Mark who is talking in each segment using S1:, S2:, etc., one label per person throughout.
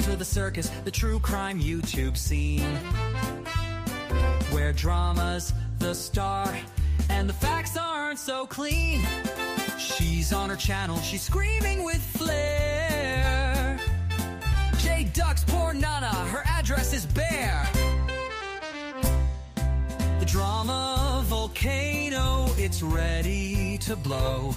S1: to the circus, the true crime YouTube scene, where drama's the star and the facts aren't so clean. She's on her channel, she's screaming with flair. J Duck's poor Nana, her address is bare. The drama volcano, it's ready to blow.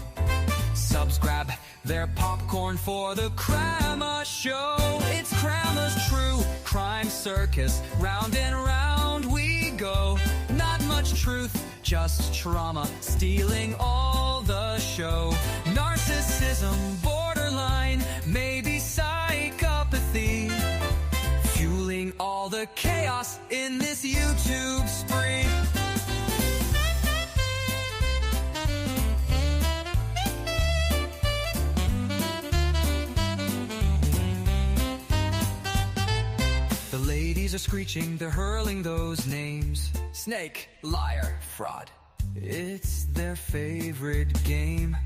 S1: Subs grab their popcorn for the Krama show. It's Krama's true crime circus, round and round we go. Not much truth, just trauma, stealing all the show. Narcissism, borderline, maybe psychopathy, fueling all the chaos in this YouTube spree. The ladies are screeching, they're hurling those names. Snake, liar, fraud. It's their favorite game.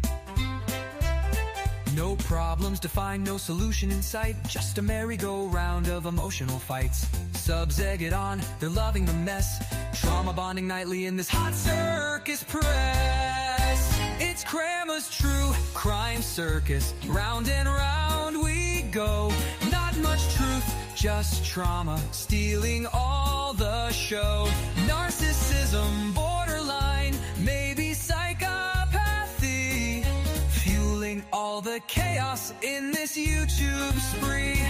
S1: No problems defined, no solution in sight. Just a merry-go-round of emotional fights. Subs egg it on, they're loving the mess. Trauma bonding nightly in this hot circus press. It's Krama's true crime circus. Round and round we go. Not much truth, just trauma, stealing all the show. Narcissism, borderline, maybe psychopathy, fueling all the chaos in this YouTube spree.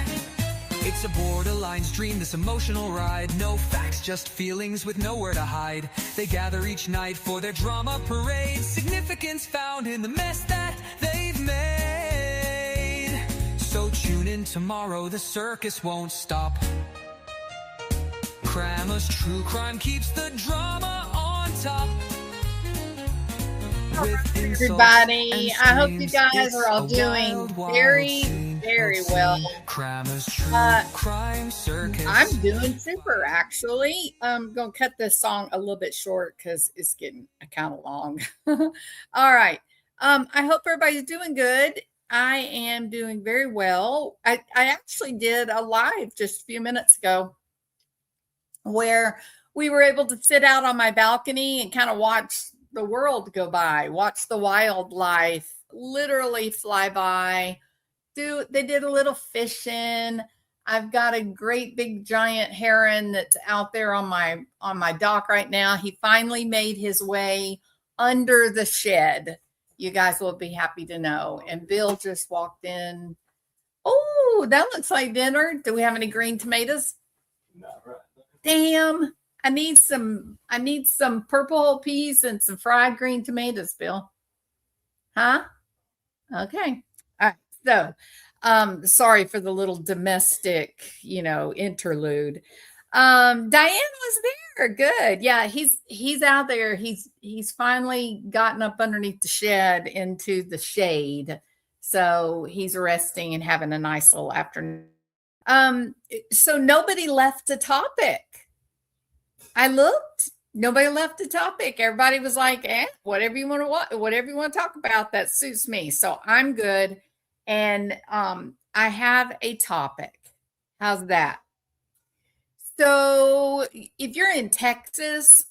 S1: It's a borderline's dream, this emotional ride. No facts, just feelings with nowhere to hide. They gather each night for their drama parade. Significance found in the mess that they've made. So tune in tomorrow, the circus won't stop. Krama's true crime keeps the drama on top.
S2: Everybody, I hope you guys are all doing very well.
S1: Krama's true crime circus.
S2: I'm doing super, actually. I'm going to cut this song a little bit short because it's getting kind of long. All right. I hope everybody's doing good. I am doing very well. I actually did a live just a few minutes ago where we were able to sit out on my balcony and kind of watch the world go by, watch the wildlife literally fly by. They did a little fishing. I've got a great big giant heron that's out there on my dock right now. He finally made his way under the shed. You guys will be happy to know. And Bill just walked in. Oh, that looks like dinner. Do we have any green tomatoes?
S3: Not right.
S2: Damn. I need some purple peas and some fried green tomatoes, Bill. Huh? Okay. All right. So, sorry for the little domestic, interlude. Diane was there. Good. Yeah, he's out there. He's finally gotten up underneath the shed into the shade. So he's resting and having a nice little afternoon. So nobody left a topic. I looked, nobody left a topic. Everybody was like, whatever you want to talk about, that suits me. So I'm good. And I have a topic. How's that? So if you're in Texas,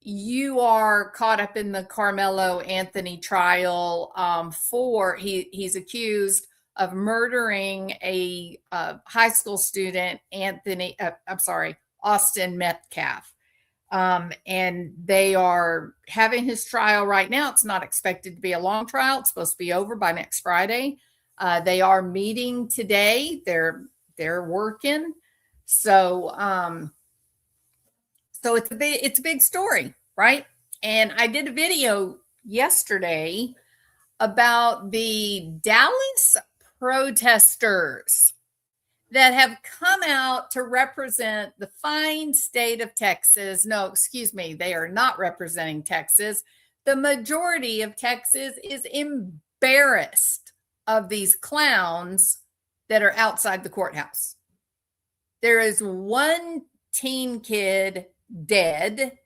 S2: you are caught up in the Karmelo Anthony trial he's accused of murdering a high school student, Austin Metcalf. And they are having his trial right now. It's not expected to be a long trial. It's supposed to be over by next Friday. They are meeting today. They're working. So it's a big story, right? And I did a video yesterday about the Dallas protesters that have come out to represent the fine state of Texas. No, excuse me, they are not representing Texas. The majority of Texas is embarrassed of these clowns that are outside the courthouse. There is one teen kid dead.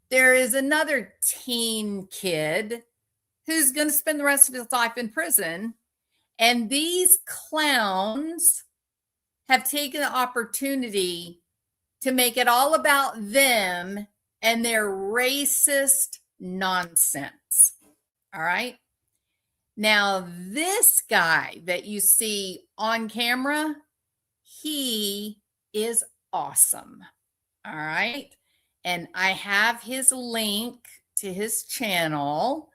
S2: There is another teen kid who's going to spend the rest of his life in prison. And these clowns have taken the opportunity to make it all about them and their racist nonsense. All right. Now, this guy that you see on camera, he is awesome. All right. And I have his link to his channel.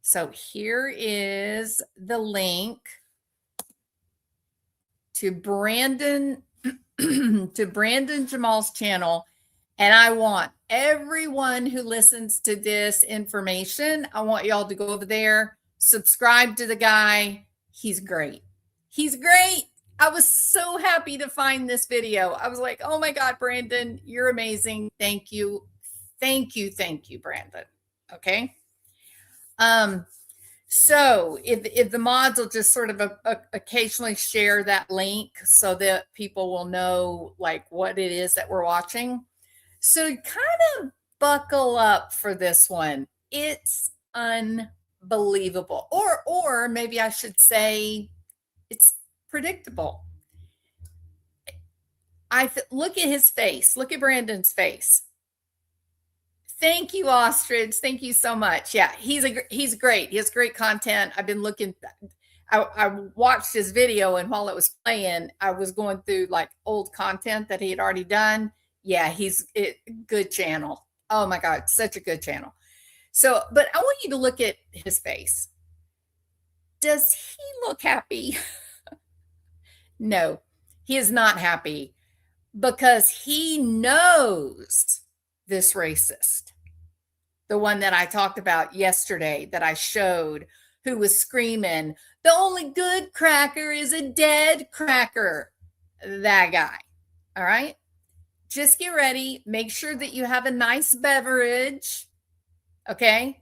S2: So here is the link to Brandon Jamal's channel. And I want everyone who listens to this information, I want y'all to go over there, subscribe to the guy. He's great. He's great. I was so happy to find this video. I was like, oh my God, Brandon, you're amazing. Thank you. Thank you. Thank you, Brandon. Okay. So if the mods will just sort of occasionally share that link so that people will know like what it is that we're watching. So kind of buckle up for this one. It's unbelievable. Or maybe I should say it's predictable. Look at his face. Look at Brandon's face. Thank you, Ostrich. Thank you so much. Yeah, he's great. He has great content. I've been looking. I watched his video, and while it was playing, I was going through like old content that he had already done. Yeah, good channel. Oh my God, such a good channel. So, but I want you to look at his face. Does he look happy? No, he is not happy because he knows this racist, the one that I talked about yesterday that I showed, who was screaming, the only good cracker is a dead cracker. That guy. All right. Just get ready. Make sure that you have a nice beverage. Okay.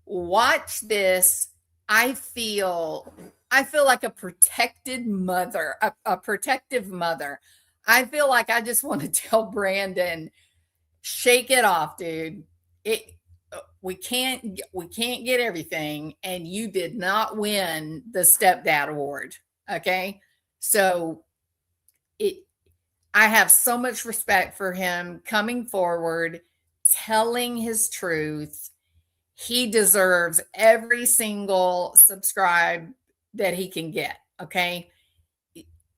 S2: Watch this. I feel like a protected mother, a protective mother. I feel like I just want to tell Brandon, shake it off, dude. We can't get everything, and you did not win the stepdad award. Okay. So I have so much respect for him coming forward, telling his truth. He deserves every single subscribe that he can get. Okay.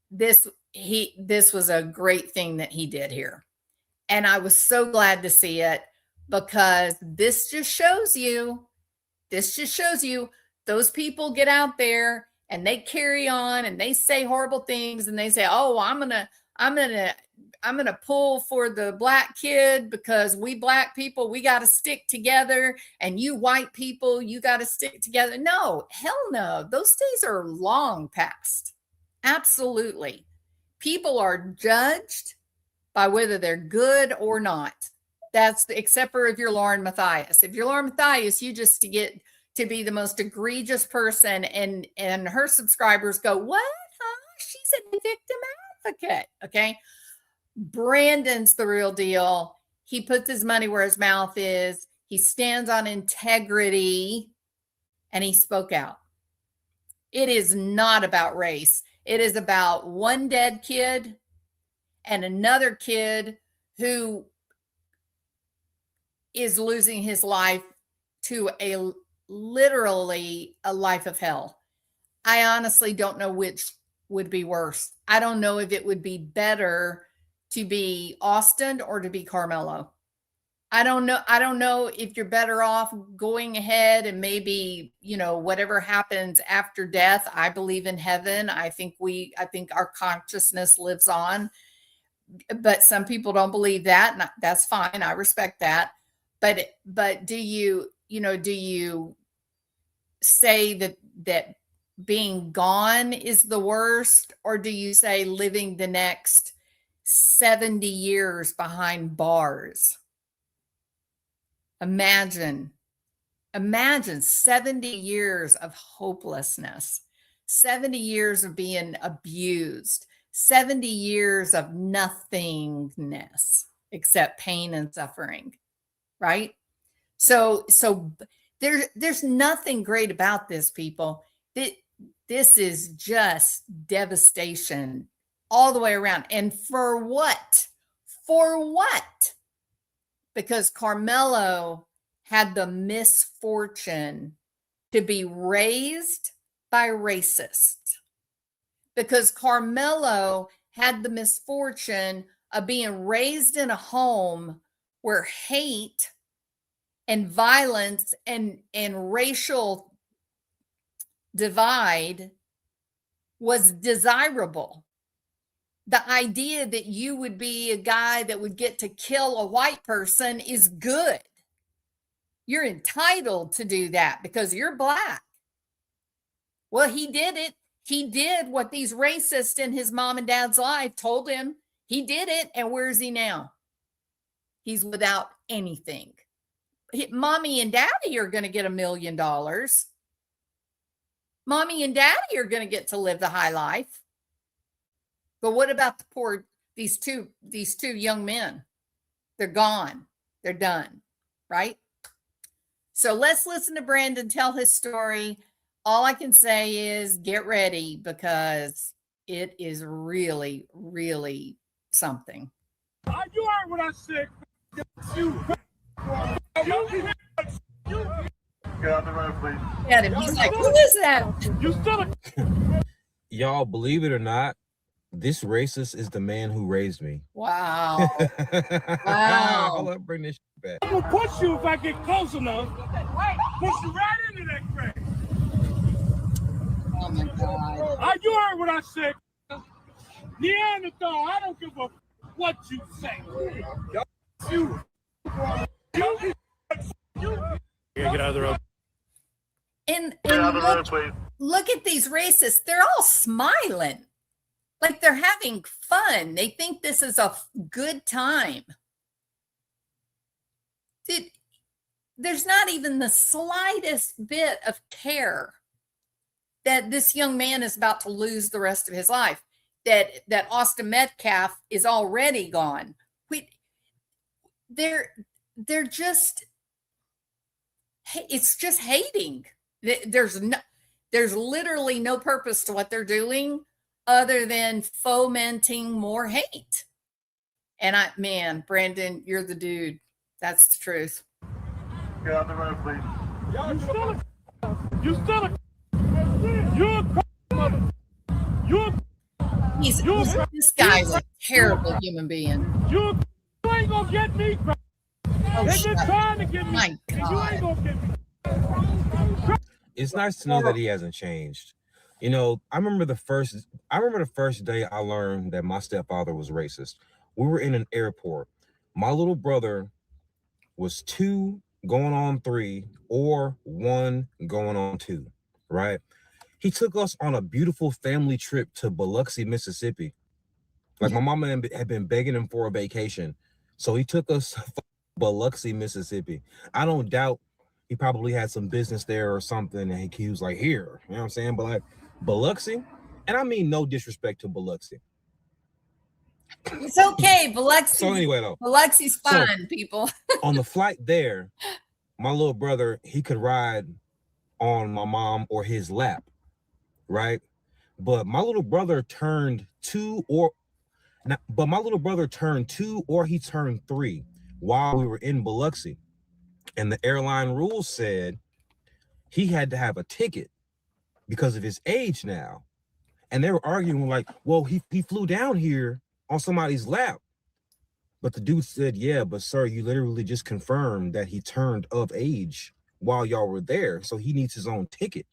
S2: This was a great thing that he did here. And I was so glad to see it, because this just shows you those people get out there and they carry on and they say horrible things and they say, oh, I'm going to pull for the black kid because we black people, we got to stick together, and you white people, you got to stick together. No, hell no. Those days are long past. Absolutely. People are judged by whether they're good or not. That's except for if you're Lauren Matthias. If you're Lauren Matthias, you just get to be the most egregious person, and her subscribers go, what? Huh? She's a victim advocate. Okay. Brandon's the real deal. He puts his money where his mouth is. He stands on integrity, and he spoke out. It is not about race. It is about one dead kid and another kid who is losing his life to literally a life of hell. I honestly don't know which would be worse. I don't know if it would be better to be Austin or to be Karmelo. I don't know if you're better off going ahead and maybe, whatever happens after death. I believe in heaven. I think our consciousness lives on, but some people don't believe that. And that's fine. I respect that. But do you say that being gone is the worst, or do you say living the next 70 years behind bars? Imagine 70 years of hopelessness, 70 years of being abused, 70 years of nothingness except pain and suffering. Right? So there's nothing great about this, people. This is just devastation all the way around. And for what? For what? Because Karmelo had the misfortune to be raised by racists. Because Karmelo had the misfortune of being raised in a home where hate and violence and racial divide was desirable. The idea that you would be a guy that would get to kill a white person is good. You're entitled to do that because you're black. Well, he did it. He did what these racists in his mom and dad's life told him. He did it. And where is he now? He's without anything. Mommy and daddy are going to get $1 million. Mommy and daddy are going to get to live the high life. But what about the poor, these two young men? They're gone. They're done, right? So let's listen to Brandon tell his story. All I can say is get ready because it is really, really something.
S3: You heard what I said. You. Get out the road, please.
S2: Get him. He's like, who is that?
S3: You still
S4: Y'all, believe it or not, this racist is the man who raised me.
S2: Wow.
S4: Wow. I'll bring this back.
S3: I'm gonna push you if I get close enough. Push you right into that crack.
S2: Oh my God.
S3: You heard what I said. Neanderthal, I don't give a what you say. You. Get out of the road.
S2: And
S3: road, please.
S2: Look at these racists. They're all smiling. Like they're having fun. They think this is a good time. Dude, there's not even the slightest bit of care that this young man is about to lose the rest of his life, that Austin Metcalf is already gone. They're just, it's just hating. There's literally no purpose to what they're doing other than fomenting more hate. And Brandon, you're the dude. That's the truth.
S3: Get out the road, please. You still
S2: this guy's a terrible human being.
S3: You ain't gonna get me.
S2: Oh,
S3: They've been trying to get me.
S2: My God.
S3: You ain't gonna get me.
S4: It's nice to know that he hasn't changed. You know, I remember the first day I learned that my stepfather was racist. We were in an airport. My little brother was 2 going on 3 or 1 going on 2, right? He took us on a beautiful family trip to Biloxi, Mississippi. Like my mama had been begging him for a vacation. So he took us to Biloxi, Mississippi. I don't doubt he probably had some business there or something. And he was like, here, you know what I'm saying? But like Biloxi, and I mean no disrespect to Biloxi.
S2: It's okay, Biloxi.
S4: So anyway, though,
S2: Biloxi's fine, people.
S4: On the flight there, my little brother, he could ride on my mom or his lap, right? But my little brother turned 2 or he turned 3 while we were in Biloxi. And the airline rules said he had to have a ticket because of his age now. And they were arguing like, well, he flew down here on somebody's lap. But the dude said, yeah, but sir, you literally just confirmed that he turned of age while y'all were there. So he needs his own ticket.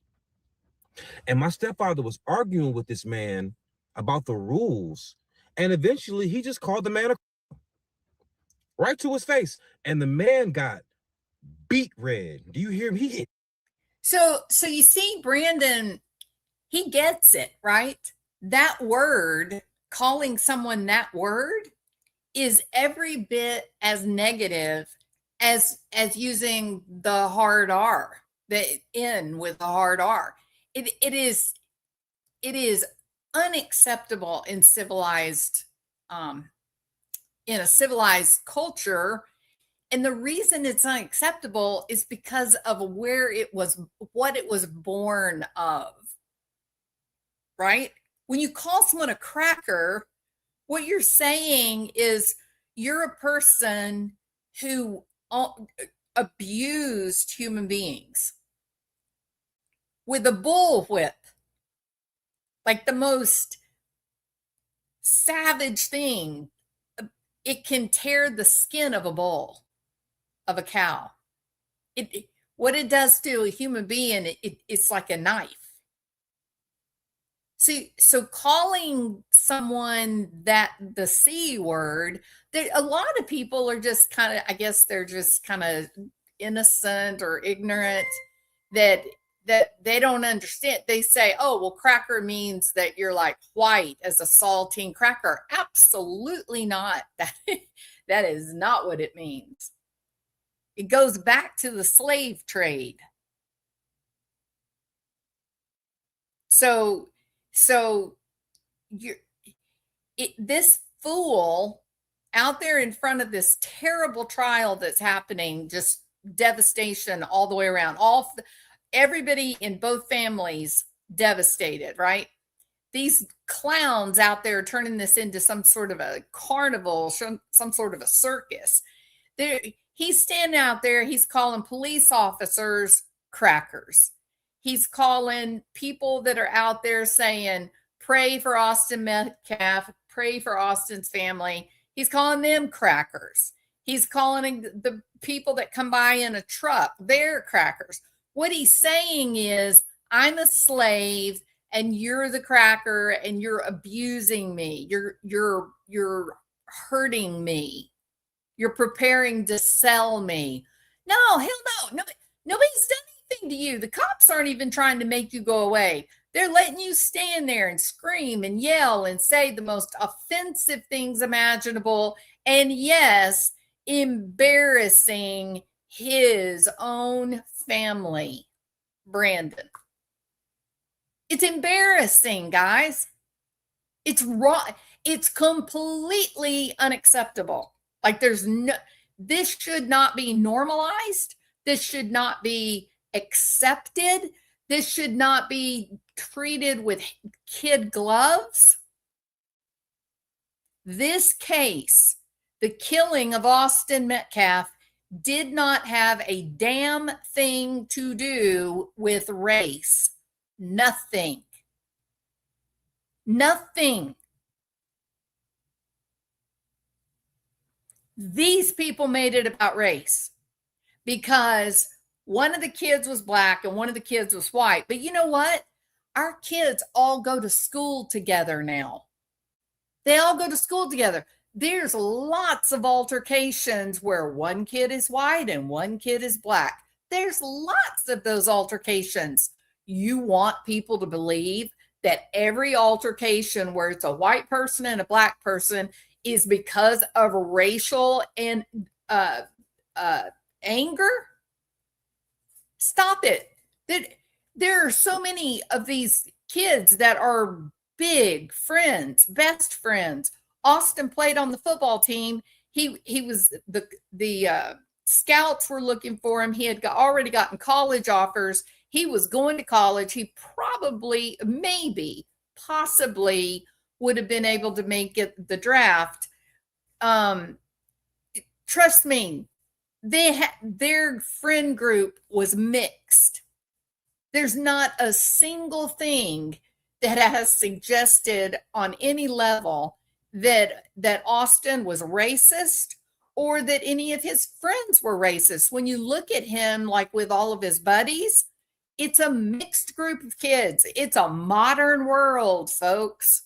S4: And my stepfather was arguing with this man about the rules. And eventually he just called the man right to his face. And the man got beat red. Do you hear me?
S2: So you see, Brandon, he gets it, right? That word, calling someone that word, is every bit as negative as using the hard R, the N with the hard R. It is unacceptable in civilized in a civilized culture. And the reason it's unacceptable is because of what it was born of, right? When you call someone a cracker, What you're saying is you're a person who abused human beings with a bullwhip, like the most savage thing. It can tear the skin of a bull, of a cow. What it does to a human being, it's like a knife. See, so calling someone that the C word, a lot of people are just kind of, I guess they're just kind of innocent or ignorant that they don't understand. They say, oh, well, cracker means that you're like white as a saltine cracker. Absolutely not. That is not what it means. It goes back to the slave trade. So this fool out there in front of this terrible trial that's happening, just devastation all the way around, everybody in both families devastated, right? These clowns out there turning this into some sort of a carnival, some sort of a circus. He's standing out there, he's calling police officers crackers. He's calling people that are out there saying, pray for Austin Metcalf, pray for Austin's family. He's calling them crackers. He's calling the people that come by in a truck, they're crackers. What he's saying is, I'm a slave and you're the cracker and you're abusing me. You're hurting me. You're preparing to sell me. No, hell no. Nobody's done anything to you. The cops aren't even trying to make you go away. They're letting you stand there and scream and yell and say the most offensive things imaginable. And yes, embarrassing his own family, Brandon. It's embarrassing, guys. It's wrong. It's completely unacceptable. Like this should not be normalized. This should not be accepted. This should not be treated with kid gloves. This case, the killing of Austin Metcalf, did not have a damn thing to do with race. Nothing. Nothing. These people made it about race because one of the kids was black and one of the kids was white. But you know what? Our kids all go to school together now. They all go to school together. There's lots of altercations where one kid is white and one kid is black. There's lots of those altercations. You want people to believe that every altercation where it's a white person and a black person is because of racial and anger? Stop it. There are so many of these kids that are big friends, best friends. Austin played on the football team. He was the scouts were looking for him. He had already gotten college offers. He was going to college. He probably, maybe, possibly would have been able to make it the draft. Trust me, their friend group was mixed. There's not a single thing that has suggested on any level that Austin was racist or that any of his friends were racist. When you look at him, like with all of his buddies, it's a mixed group of kids. It's a modern world, folks.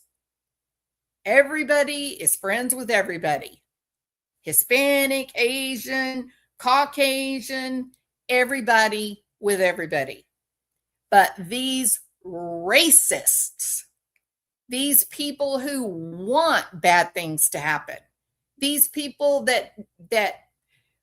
S2: Everybody is friends with everybody. Hispanic, Asian, Caucasian, everybody with everybody. But these racists, these people who want bad things to happen, these people that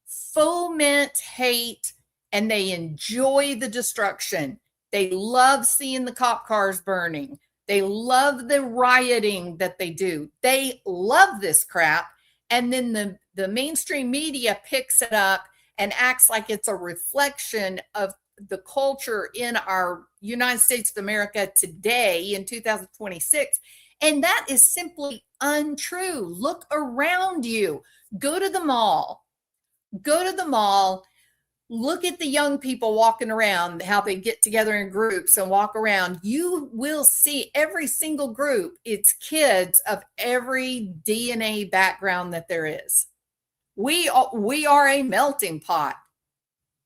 S2: foment hate and they enjoy the destruction. They love seeing the cop cars burning. They love the rioting that they do. They love this crap. And then the mainstream media picks it up and acts like it's a reflection of the culture in our United States of America today in 2026. And that is simply untrue. Look around you. Go to the mall. Go to the mall. Look at the young people walking around, how they get together in groups and walk around. You will see every single group, it's kids of every DNA background that there is. We are a melting pot.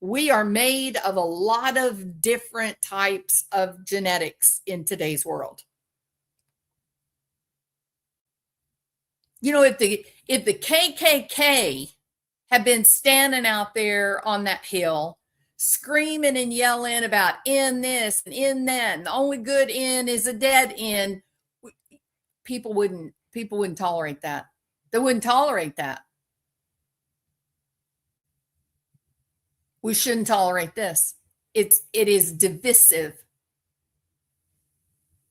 S2: We are made of a lot of different types of genetics in today's world. You know, if the KKK had been standing out there on that hill screaming and yelling about in this and in that, and the only good end is a dead end, people wouldn't tolerate that. They wouldn't tolerate that. We shouldn't tolerate this. It is divisive.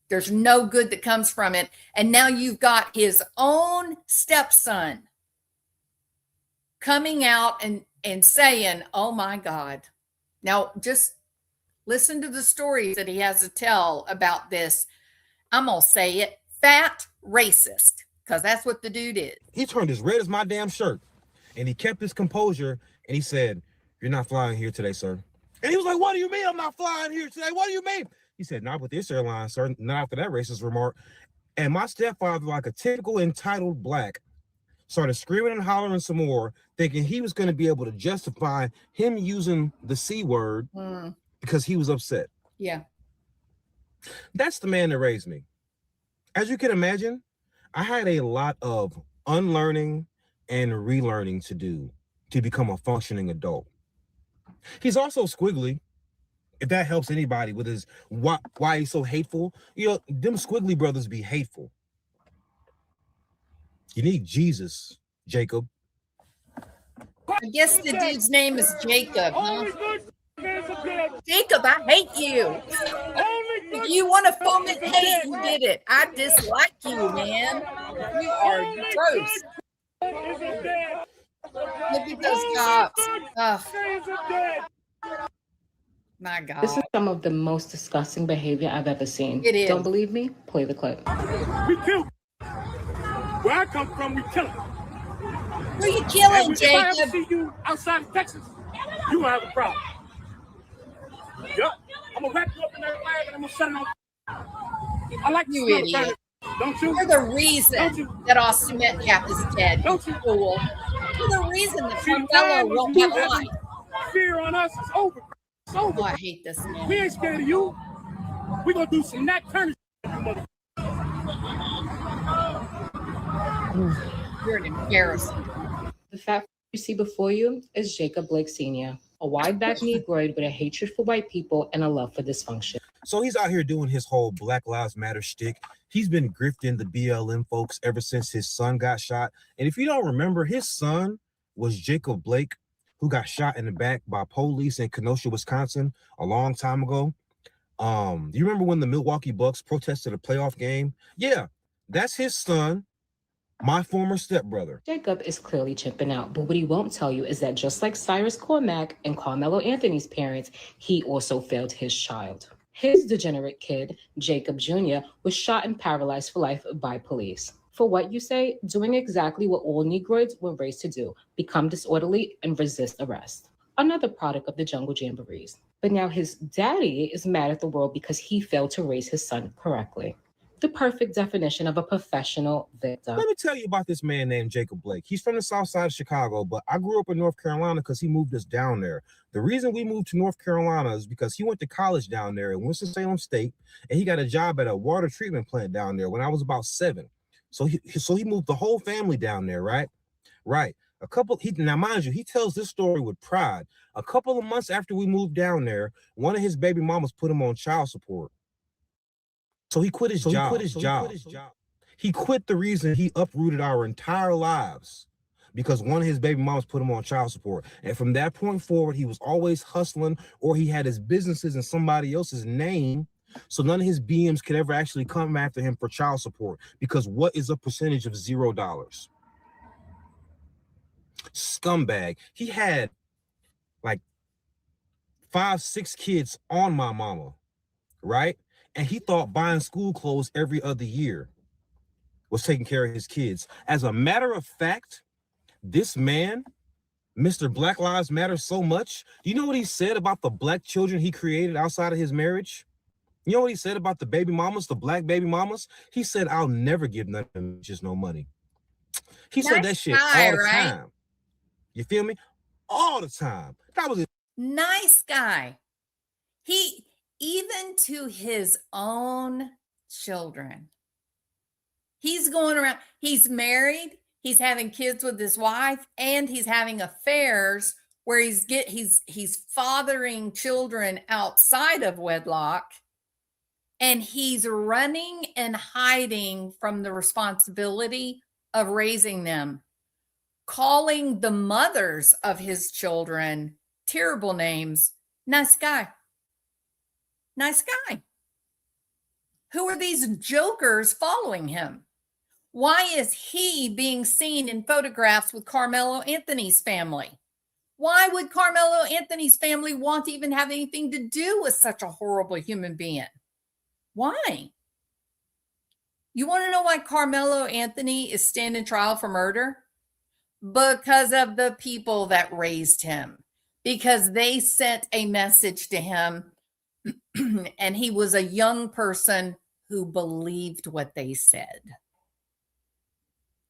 S2: There's no good that comes from it. And now you've got his own stepson coming out and saying, oh my God. Now just listen to the stories that he has to tell about this. I'm going to say it, fat racist, because that's what the dude is.
S4: He turned as red as my damn shirt, and he kept his composure, and he said, "You're not flying here today, sir." And he was like, "What do you mean I'm not flying here today? What do you mean?" He said, "Not with this airline, sir." Not after that racist remark. And my stepfather, like a typical entitled black, started screaming and hollering some more, thinking he was going to be able to justify him using the C word because he was upset.
S2: Yeah.
S4: That's the man that raised me. As you can imagine, I had a lot of unlearning and relearning to do to become a functioning adult. He's also squiggly, if that helps anybody with his why he's so hateful. You know, them squiggly brothers be hateful. You need Jesus, Jacob.
S2: I guess the dude's name is Jacob, huh? Jacob, I hate you. If you want to foment hate, you did it. I dislike you, man. You are gross. Look at those cops. Oh. My God.
S5: This is some of the most disgusting behavior I've ever seen.
S2: It is.
S5: Don't believe me? Play the clip.
S3: We kill. Where I come from, we kill.
S2: Who are you killing,
S3: If I ever
S2: Jacob?
S3: see you outside of Texas, you gonna have a problem. Yup. I'm gonna wrap you up in that flag and I'm gonna set it on. I like
S2: You
S3: smell
S2: idiot.
S3: burning. Don't you?
S2: You're the reason that Austin Metcalf is dead.
S3: Don't you?
S2: Fool. You're the reason that
S3: See, the
S2: Carmelo
S3: time
S2: won't
S3: of you
S2: have a
S3: having
S2: life.
S3: fear on us is over. It's over.
S2: Oh, I hate this man.
S3: We ain't scared of you. We gonna do some Nat Turner shit, you mother.
S2: You're an embarrassment.
S5: The fact you see before you is Jacob Blake Sr., a wide-back Negroid with a hatred for white people and a love for dysfunction.
S4: So he's out here doing his whole Black Lives Matter shtick. He's been grifting the BLM folks ever since his son got shot. And if you don't remember, his son was Jacob Blake, who got shot in the back by police in Kenosha, Wisconsin, a long time ago. Do you remember when the Milwaukee Bucks protested a playoff game? Yeah, that's his son, my former stepbrother.
S5: Jacob is clearly chipping out, but what he won't tell you is that just like Cyrus Cormack and Carmelo Anthony's parents, he also failed his child. His degenerate kid, Jacob Jr., was shot and paralyzed for life by police. For what you say, doing exactly what all Negroids were raised to do, become disorderly and resist arrest. Another product of the jungle jamborees. But now his daddy is mad at the world because he failed to raise his son correctly. The perfect definition of a professional victim.
S4: Let me tell you about this man named Jacob Blake. He's from the south side of Chicago, but I grew up in North Carolina because he moved us down there. The reason we moved to North Carolina is because he went to college down there at Winston-Salem State, and he got a job at a water treatment plant down there when I was about 7. So he moved the whole family down there, right? Right. Now, mind you, he tells this story with pride. A couple of months after we moved down there, one of his baby mamas put him on child support. So he quit his job. He quit the reason he uprooted our entire lives because one of his baby mamas put him on child support. And from that point forward, he was always hustling, or he had his businesses in somebody else's name. So none of his BMs could ever actually come after him for child support, because what is a percentage of $0? Scumbag. He had like 5, 6 kids on my mama, right? And he thought buying school clothes every other year was taking care of his kids. As a matter of fact, this man, Mr. Black Lives Matter so much, you know what he said about the black children he created outside of his marriage? You know what he said about the baby mamas, the black baby mamas? He said, I'll never give none of them just no money. He said that shit all the time. You feel me? All the time. That was a
S2: nice guy. He, even to his own children, he's going around, he's married, he's having kids with his wife, and he's having affairs where he's fathering children outside of wedlock, and he's running and hiding from the responsibility of raising them, calling the mothers of his children terrible names. Nice guy. Nice guy. Who are these jokers following him? Why is he being seen in photographs with Carmelo Anthony's family? Why would Carmelo Anthony's family want to even have anything to do with such a horrible human being? Why? You want to know why Carmelo Anthony is standing trial for murder? Because of the people that raised him. Because they sent a message to him, and he was a young person who believed what they said.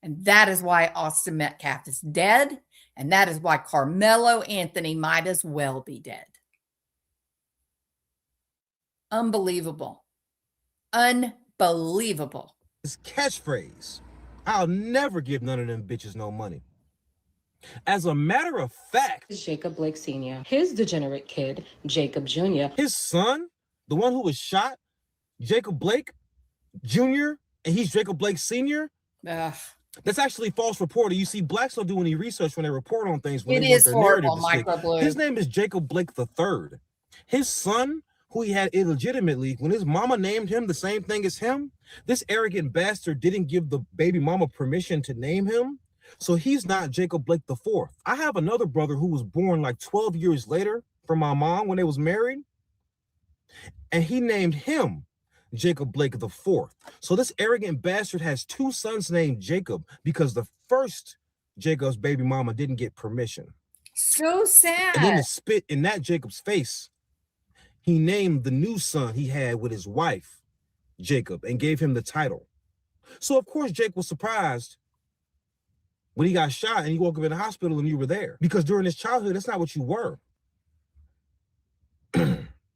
S2: And that is why Austin Metcalf is dead, and that is why Carmelo Anthony might as well be dead. Unbelievable. Unbelievable.
S4: his catchphrase. I'll never give none of them bitches no money. As a matter of fact,
S5: Jacob Blake Sr., his degenerate kid, Jacob Jr.,
S4: his son, the one who was shot, Jacob Blake Jr., and he's Jacob Blake Sr., that's actually false reporting. You see, blacks don't do any research when they report on things. When
S2: it
S4: they want
S2: is
S4: their
S2: horrible,
S4: narrative to stick. His name is Jacob Blake III. His son, who he had illegitimately, when his mama named him the same thing as him, this arrogant bastard didn't give the baby mama permission to name him. So he's not Jacob Blake IV. I have another brother who was born like 12 years later from my mom when they was married. And he named him Jacob Blake IV. So this arrogant bastard has two sons named Jacob because the first Jacob's baby mama didn't get permission.
S2: So sad.
S4: And then to spit in that Jacob's face, he named the new son he had with his wife, Jacob, and gave him the title. So of course Jake was surprised when he got shot and he woke up in the hospital and you were there. Because during his childhood, that's not what you were.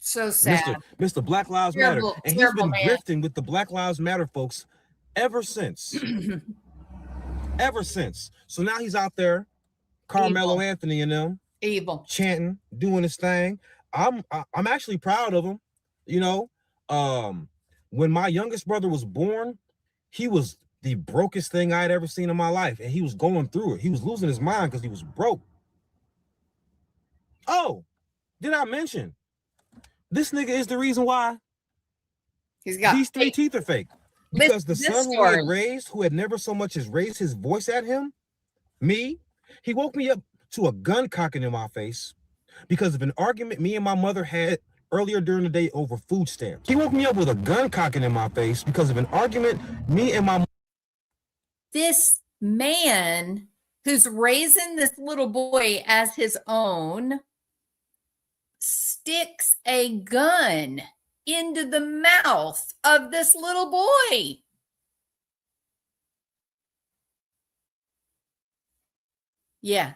S2: So sad.
S4: Mr. Black Lives Matter. And he's been drifting with the Black Lives Matter folks ever since. Ever since. So now he's out there, Karmelo Anthony and them.
S2: Evil.
S4: Chanting, doing his thing. I'm actually proud of him. You know, when my youngest brother was born, he was the brokest thing I had ever seen in my life. And he was going through it. He was losing his mind because he was broke. Oh, did I mention? This nigga is the reason why
S2: he's got
S4: these three teeth are fake. Because the son who I had raised, who had never so much as raised his voice at him, me, he woke me up to a gun cocking in my face because of an argument me and my mother had earlier during the day over food stamps. He woke me up with a gun cocking in my face because of an argument me and my...
S2: This man who's raising this little boy as his own sticks a gun into the mouth of this little boy. Yeah.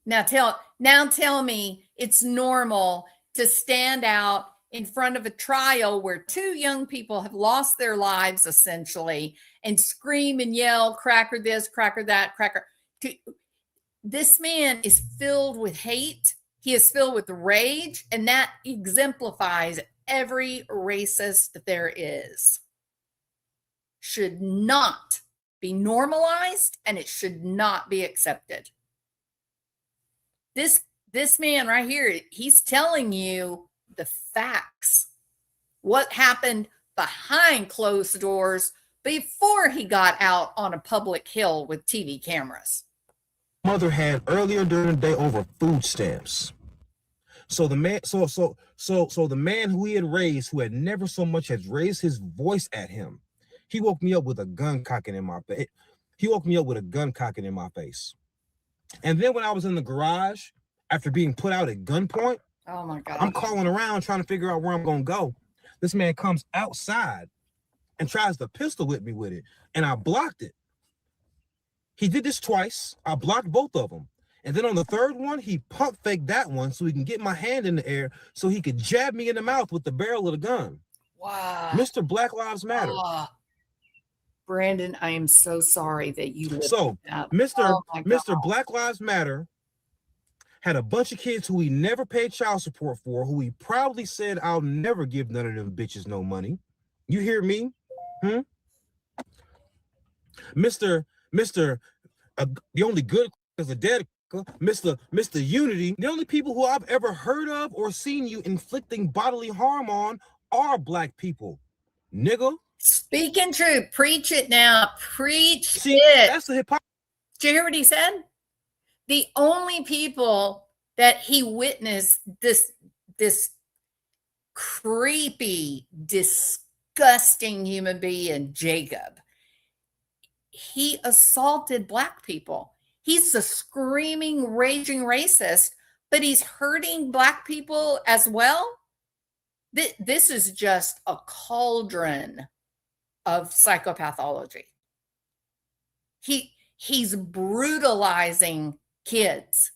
S2: Now tell me it's normal to stand out in front of a trial where two young people have lost their lives essentially and scream and yell, cracker this, cracker that, cracker. This man is filled with hate. He is filled with rage, and that exemplifies every racist there is. Should not be normalized, and it should not be accepted. This man right here, he's telling you the facts. What happened behind closed doors before he got out on a public hill with TV cameras.
S4: Mother had earlier during the day over food stamps. So the man, so the man who he had raised, who had never so much as raised his voice at him, He woke me up with a gun cocking in my face. He woke me up with a gun cocking in my face. And then when I was in the garage, after being put out at gunpoint,
S2: Oh my God.
S4: I'm calling around trying to figure out where I'm going to go. This man comes outside and tries to pistol whip me with it. And I blocked it. He did this twice. I blocked both of them. And then on the third one, he pump faked that one so he can get my hand in the air so he could jab me in the mouth with the barrel of the gun.
S2: Wow.
S4: Mr. Black Lives Matter.
S2: Brandon, I am so sorry that you lived
S4: So
S2: that.
S4: Mr. Black Lives Matter had a bunch of kids who he never paid child support for, who he proudly said, I'll never give none of them bitches no money. You hear me? Mr. The only good is a dead Mr. Unity. The only people who I've ever heard of or seen you inflicting bodily harm on are black people. Nigga.
S2: Speaking truth, preach it now. Preach
S4: See,
S2: it.
S4: That's the hypocrisy.
S2: Did you hear what he said? The only people that he witnessed this creepy, disgusting human being, Jacob, he assaulted black people. He's a screaming, raging racist, but he's hurting black people as well. This is just a cauldron of psychopathology. He's brutalizing kids.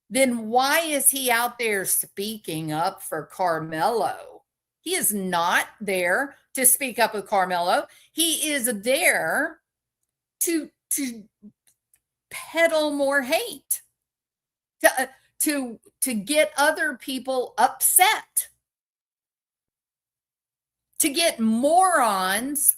S2: Then why is he out there speaking up for Karmelo? He is not there to speak up with Karmelo. He is there to peddle more hate, to get other people upset, to get morons,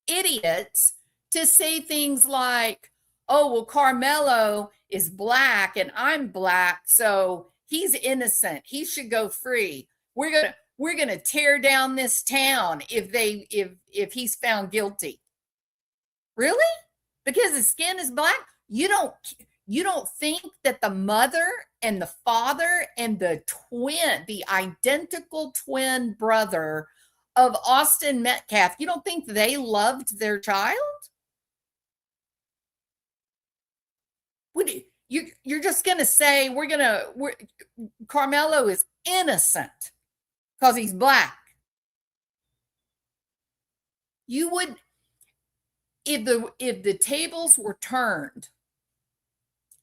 S2: idiots, to say things like, oh, well, Karmelo is black and I'm black, so he's innocent. He should go free. We're gonna tear down this town if he's found guilty. Really? Because his skin is black? You don't think that the mother and the father and the identical twin brother of Austin Metcalf, you don't think they loved their child? You're just going to say Karmelo is innocent because he's black. You would, if the tables were turned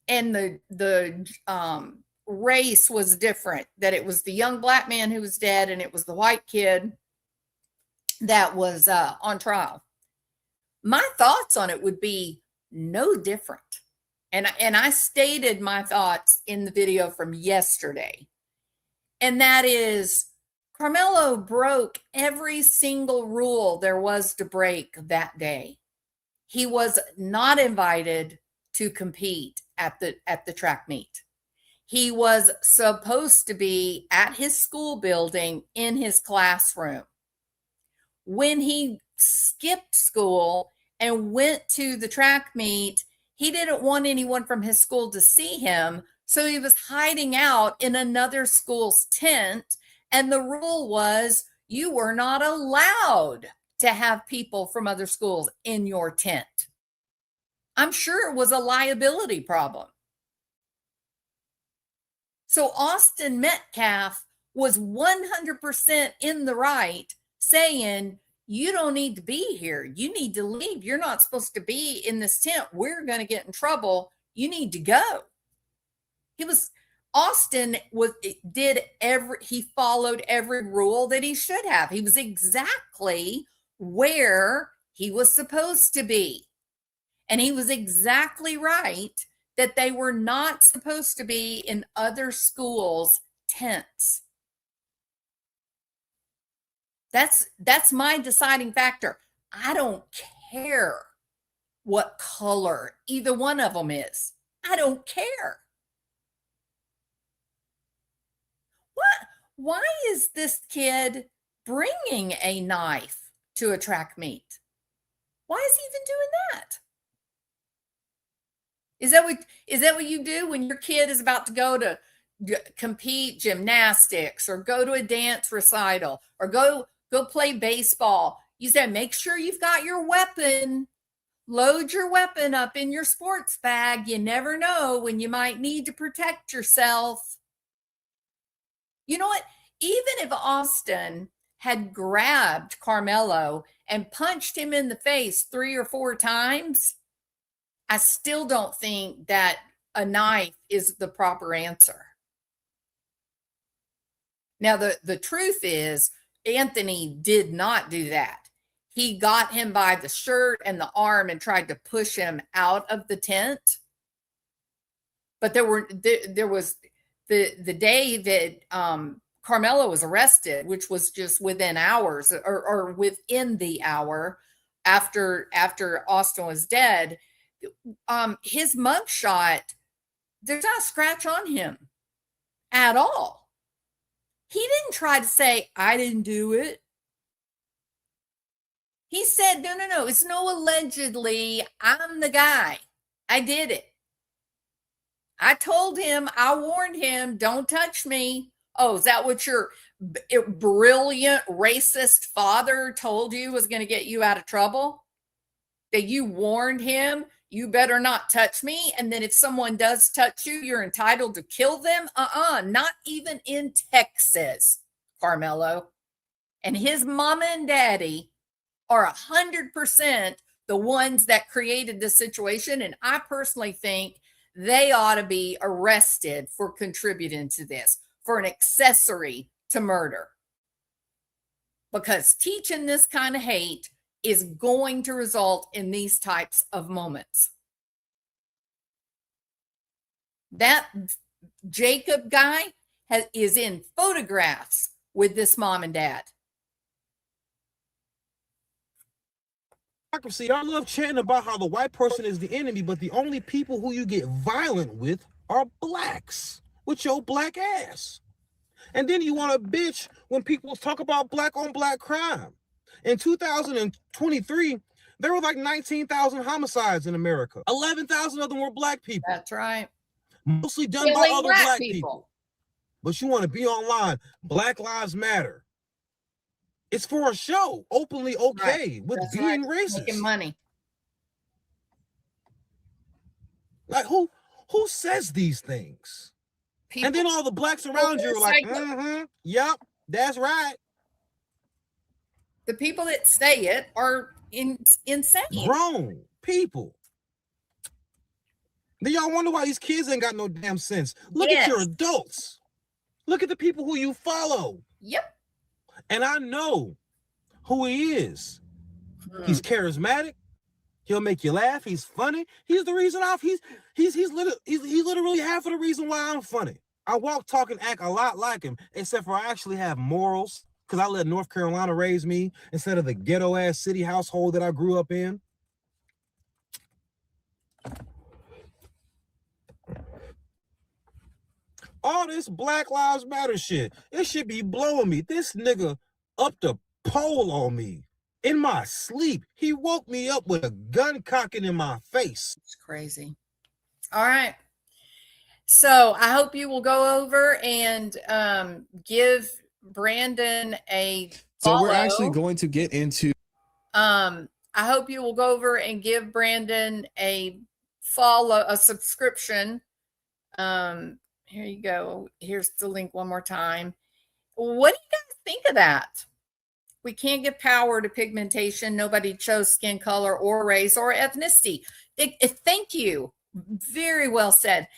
S2: and the race was different, that it was the young black man who was dead and it was the white kid that was on trial, my thoughts on it would be no different. And I stated my thoughts in the video from yesterday. And that is, Karmelo broke every single rule there was to break that day. He was not invited to compete at the track meet. He was supposed to be at his school building in his classroom. When he skipped school and went to the track meet, he didn't want anyone from his school to see him, so he was hiding out in another school's tent, and the rule was you were not allowed to have people from other schools in your tent. I'm sure it was a liability problem. So Austin Metcalf was 100% in the right, saying, you don't need to be here. You need to leave. You're not supposed to be in this tent. We're going to get in trouble. You need to go. He followed every rule that he should have. He was exactly where he was supposed to be. And he was exactly right that they were not supposed to be in other schools' tents. That's my deciding factor. I don't care what color either one of them is. I don't care. Why is this kid bringing a knife to a track meet? Why is he even doing that? Is that what you do when your kid is about to go to compete gymnastics or go to a dance recital or go play baseball? You said, make sure you've got your weapon. Load your weapon up in your sports bag. You never know when you might need to protect yourself. You know what? Even if Austin had grabbed Karmelo and punched him in the face 3 or 4 times, I still don't think that a knife is the proper answer. Now, the truth is, Anthony did not do that. He got him by the shirt and the arm and tried to push him out of the tent. But there was the day that Karmelo was arrested, which was just within hours or within the hour after Austin was dead. His mugshot, there's not a scratch on him at all. He didn't try to say, I didn't do it. He said, no, it's no allegedly. I'm the guy. I did it. I told him, I warned him, don't touch me. Oh, is that what your brilliant racist father told you was going to get you out of trouble? That you warned him, you better not touch me. And then if someone does touch you, you're entitled to kill them? Not even in Texas, Karmelo. And his mama and daddy are 100% the ones that created this situation. And I personally think they ought to be arrested for contributing to this, for an accessory to murder. Because teaching this kind of hate is going to result in these types of moments. That Jacob guy is in photographs with this mom and dad.
S4: I love chanting about how the white person is the enemy, but the only people who you get violent with are blacks with your black ass. And then you want to bitch when people talk about black on black crime. In 2023, there were like 19,000 homicides in America. 11,000 of them were black people.
S2: That's right.
S4: Mostly done by other black people. But you want to be online. Black Lives Matter. It's for a show, openly okay, right. With that's being right. Racist.
S2: Making money.
S4: Like who says these things? People, and then all the blacks around you are like, yep, that's right.
S2: The people that say it are insane.
S4: Grown people. Do y'all wonder why these kids ain't got no damn sense? Look at your adults. Look at the people who you follow.
S2: Yep.
S4: And I know who he is. He's charismatic. He'll make you laugh. He's funny. He's the reason he's literally half of the reason why I'm funny. I walk, talk, and act a lot like him, except for I actually have morals because I let North Carolina raise me instead of the ghetto ass city household that I grew up in. All this Black Lives Matter shit, it should be blowing me. This nigga up the pole on me in my sleep. He woke me up with a gun cocking in my face.
S2: It's crazy. All right. So I hope you will go over and give Brandon a follow.
S6: So we're actually going to get into.
S2: I hope you will go over and give Brandon a follow, a subscription. Here you go. Here's the link one more time. What do you guys think of that? We can't give power to pigmentation. Nobody chose skin color or race or ethnicity. Thank you. Very well said.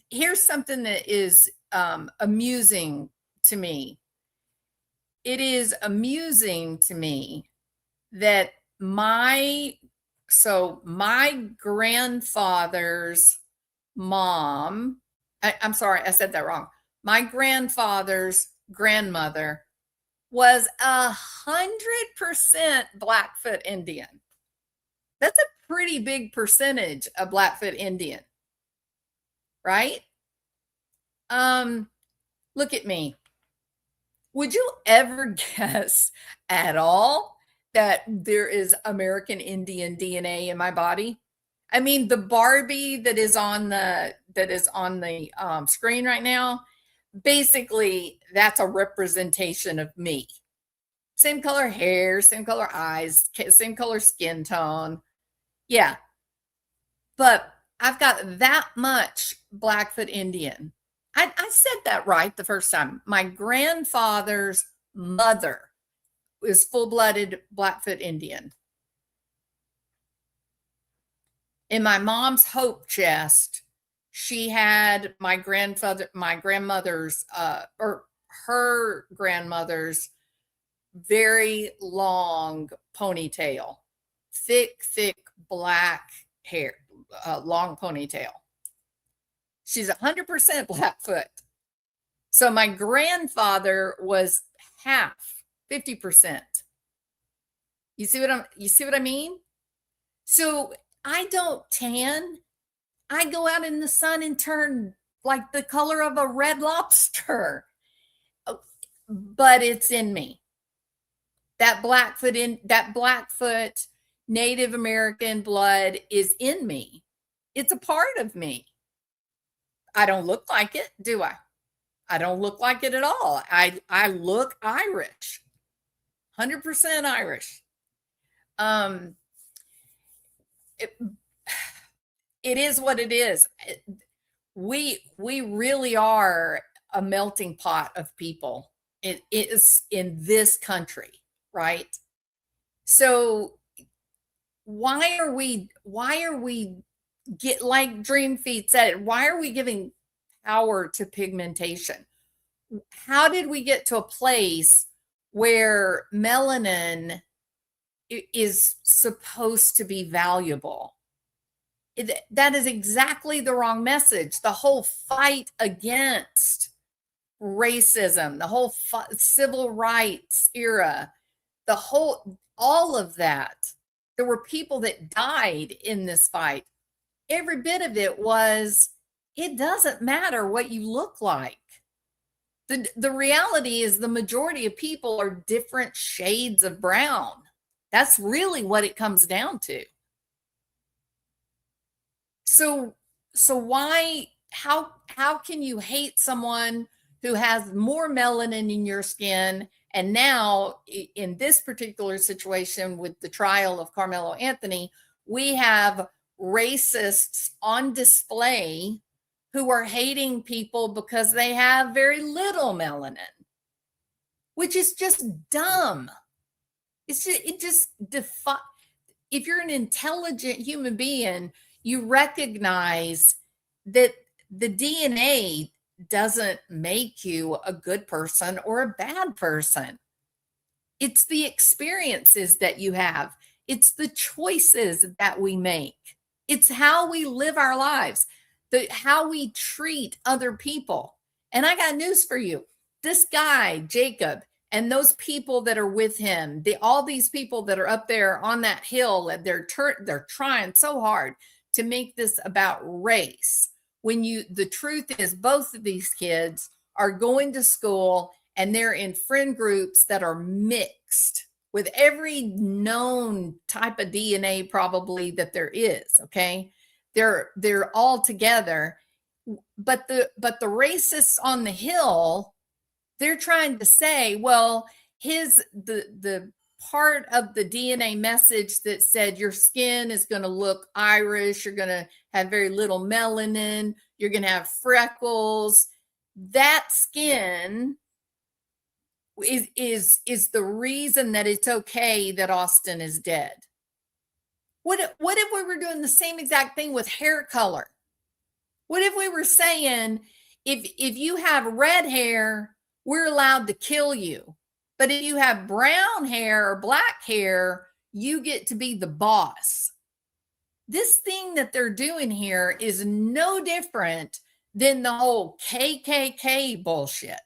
S2: Here's something that is amusing to me. It is amusing to me that my grandfather's mom, I'm sorry, I said that wrong. My grandfather's grandmother was 100% Blackfoot Indian. That's a pretty big percentage of Blackfoot Indian, right? Look at me. Would you ever guess at all that there is American Indian DNA in my body? I mean, the Barbie that is on the screen right now, basically that's a representation of me. Same color hair, same color eyes, same color skin tone. Yeah. But I've got that much Blackfoot Indian. I said that right the first time. My grandfather's mother was full-blooded Blackfoot Indian. In my mom's hope chest, she had my grandmother's, or her grandmother's very long ponytail, thick black hair, long ponytail. She's 100% Blackfoot. So my grandfather was half, 50%. You see what I mean? So I don't tan. I go out in the sun and turn like the color of a red lobster. But it's in me. That Blackfoot Native American blood is in me. It's a part of me. I don't look like it, do I? I don't look like it at all. I look Irish. 100% Irish. It is what it is. We really are a melting pot of people. It is in this country, right? So why are we get like Dream Feet said, why are we giving power to pigmentation? How did we get to a place where melanin is supposed to be valuable? That is exactly the wrong message. The whole fight against racism, the whole civil rights era, all of that. There were people that died in this fight. Every bit of it was, it doesn't matter what you look like. The reality is the majority of people are different shades of brown. That's really what it comes down to. So how can you hate someone who has more melanin in your skin? And now in this particular situation with the trial of Karmelo Anthony, we have racists on display who are hating people because they have very little melanin, which is just dumb. It just if you're an intelligent human being, you recognize that the DNA doesn't make you a good person or a bad person. It's the experiences that you have. It's the choices that we make. It's how we live our lives, how we treat other people. And I got news for you. This guy, Jacob, and those people that are with him, all these people that are up there on that hill, and they're trying so hard to make this about race. When the truth is, both of these kids are going to school and they're in friend groups that are mixed with every known type of DNA probably that there is. Okay. They're all together, but the racists on the hill, they're trying to say, well, the part of the DNA message that said your skin is going to look Irish, you're going to have very little melanin, you're going to have freckles. That skin is the reason that it's okay that Austin is dead. What if we were doing the same exact thing with hair color? What if we were saying, if you have red hair, we're allowed to kill you. But if you have brown hair or black hair, you get to be the boss. This thing that they're doing here is no different than the whole KKK bullshit.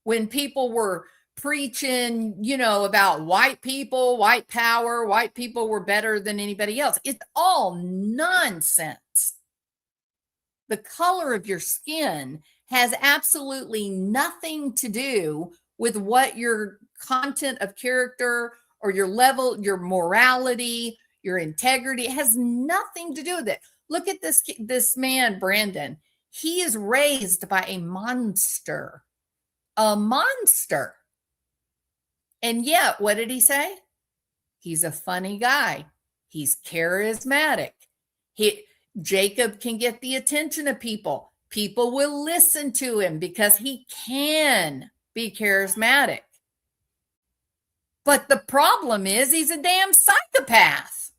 S2: When people were preaching, about white people, white power, white people were better than anybody else. It's all nonsense. The color of your skin has absolutely nothing to do with what your content of character or your level, your morality, your integrity. It has nothing to do with it. Look at this man, Brandon. He is raised by a monster. And yet, what did he say? He's a funny guy. He's charismatic. Jacob can get the attention of people. People will listen to him because he can be charismatic. But the problem is he's a damn psychopath.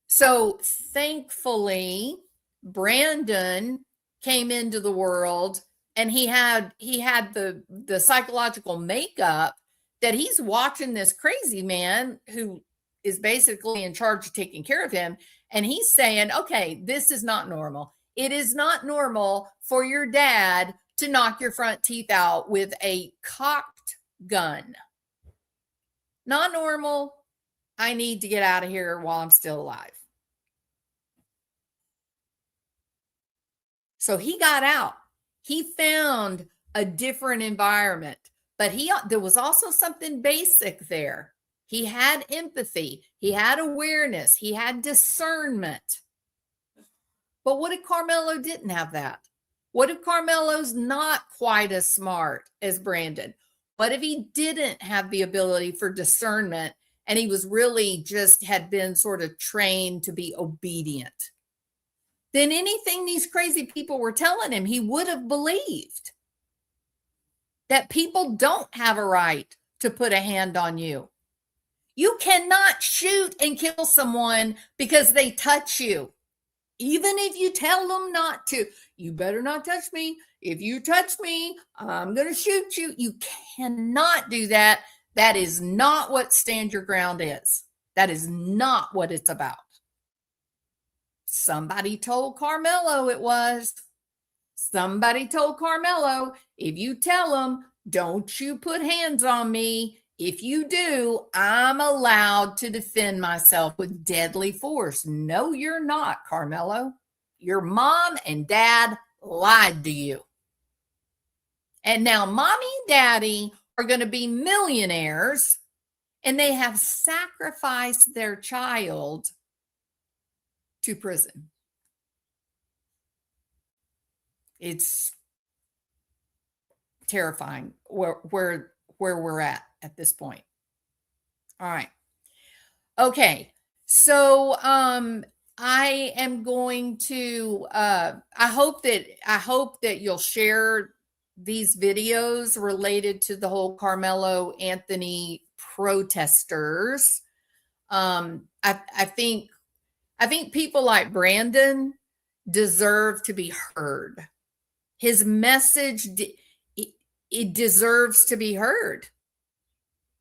S2: So thankfully, Brandon came into the world and he had the psychological makeup that he's watching this crazy man who is basically in charge of taking care of him. And he's saying, okay, this is not normal. It is not normal for your dad to knock your front teeth out with a cocked gun. Not normal. I need to get out of here while I'm still alive. So he got out. He found a different environment, but there was also something basic there. He had empathy. He had awareness. He had discernment. But what if Karmelo didn't have that? What if Karmelo's not quite as smart as Brandon? What if he didn't have the ability for discernment and he was really just had been sort of trained to be obedient? Then anything these crazy people were telling him, he would have believed. That people don't have a right to put a hand on you. You cannot shoot and kill someone because they touch you. Even if you tell them not to. You better not touch me. If you touch me, I'm going to shoot you. You cannot do that. That is not what stand your ground is. That is not what it's about. Somebody told Karmelo it was. Somebody told Karmelo, if you tell him, don't you put hands on me. If you do, I'm allowed to defend myself with deadly force. No, you're not, Karmelo. Your mom and dad lied to you. And now mommy and daddy are going to be millionaires, and they have sacrificed their child to prison. It's terrifying where we're at this point. All right. Okay. So I am going to I hope that you'll share these videos related to the whole Karmelo Anthony protesters. I think people like Brandon deserve to be heard. His message, it deserves to be heard.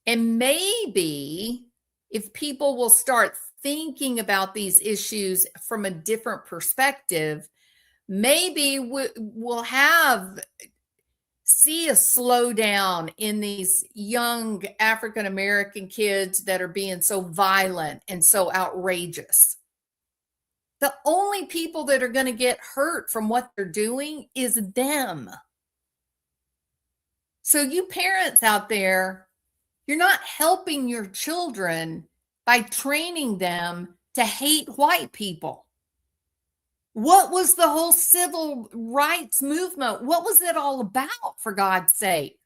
S2: And maybe if people will start thinking about these issues from a different perspective, maybe we'll see a slowdown in these young African-American kids that are being so violent and so outrageous. The only people that are going to get hurt from what they're doing is them. So you parents out there, you're not helping your children by training them to hate white people. What was the whole civil rights movement? What was it all about, for God's sake?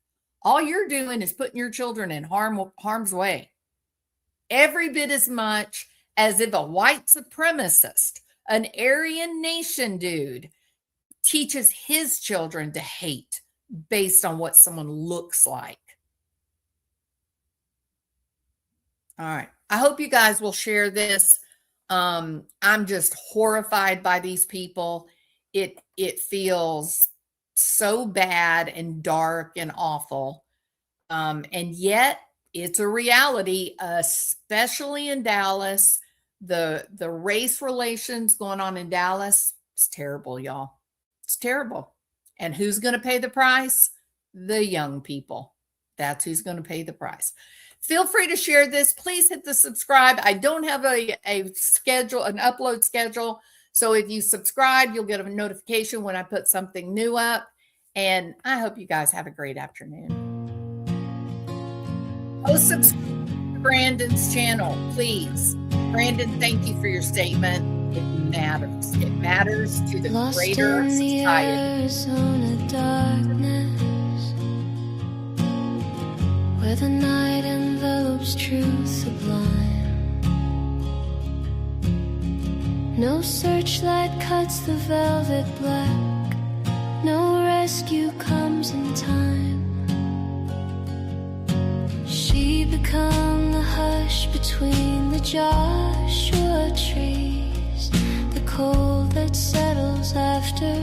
S2: All you're doing is putting your children in harm's way. Every bit as much as if a white supremacist, an Aryan nation dude, teaches his children to hate based on what someone looks like. All right. I hope you guys will share this. I'm just horrified by these people. It feels so bad and dark and awful. And yet it's a reality, especially in Dallas. The race relations going on in Dallas, it's terrible, y'all. It's terrible. And who's going to pay the price? The young people. That's who's going to pay the price. Feel free to share this. Please hit the subscribe. I don't have a schedule, an upload schedule. So if you subscribe, you'll get a notification when I put something new up. And I hope you guys have a great afternoon. Oh, subscribe to Brandon's channel, please. Brandon, thank you for your statement. It matters. It matters to the greater society.
S7: where the night envelops truth sublime. No searchlight cuts the velvet black, no rescue comes in time. She become the hush between the Joshua trees, the cold that settles after